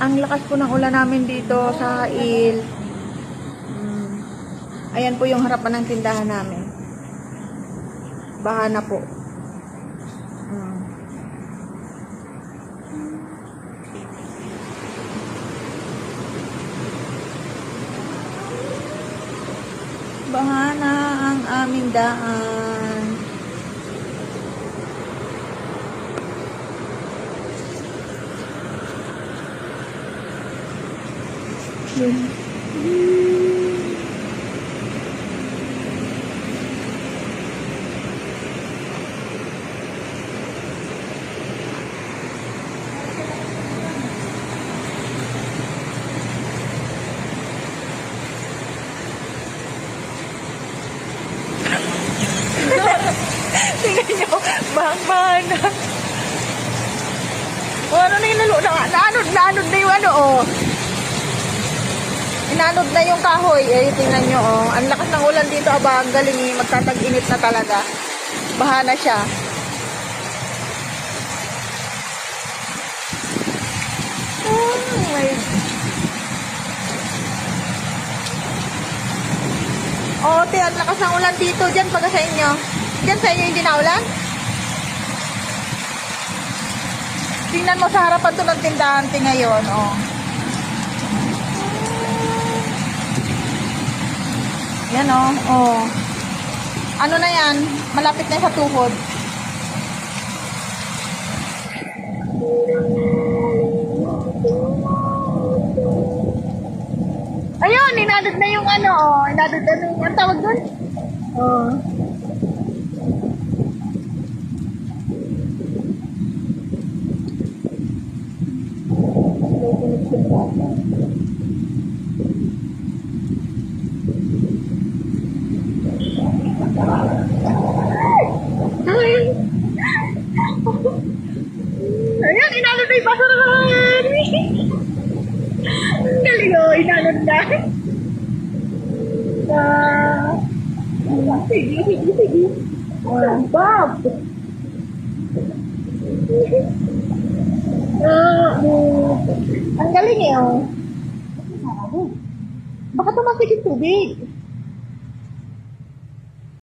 Ang lakas po ng ulan namin dito sa Hail. Ayan po yung harapan ng tindahan namin. Baha na po. Baha na ang aming daan. Tingnan nyo, bang-bang na. O, ano na yung lalo? Naanod na yung ano, oh. Inanod na yung kahoy. Eh, tingnan nyo, oh. Ang lakas ng ulan dito, aba, ang galing, eh. Magtatag-init na talaga. Baha na siya. Oh, my. Oh, te, ang lakas ng ulan dito. Diyan, pag sa inyo. Diyan sa inyo hindi na ulan? Tingnan mo sa harapan to ng tindahan ngayon, oh. Yan, oh. Oh. Ano na yan? Malapit na sa tuhod. Ayun, inadod na yung ano, oh. Inadod na yung, ang tawag doon? Oh. Ayan, inalod na yung basurahan. Ang galing, oh, inalod na. Sige. Bob! Ang galing, eh, oh. Baka tumasik yung tubig.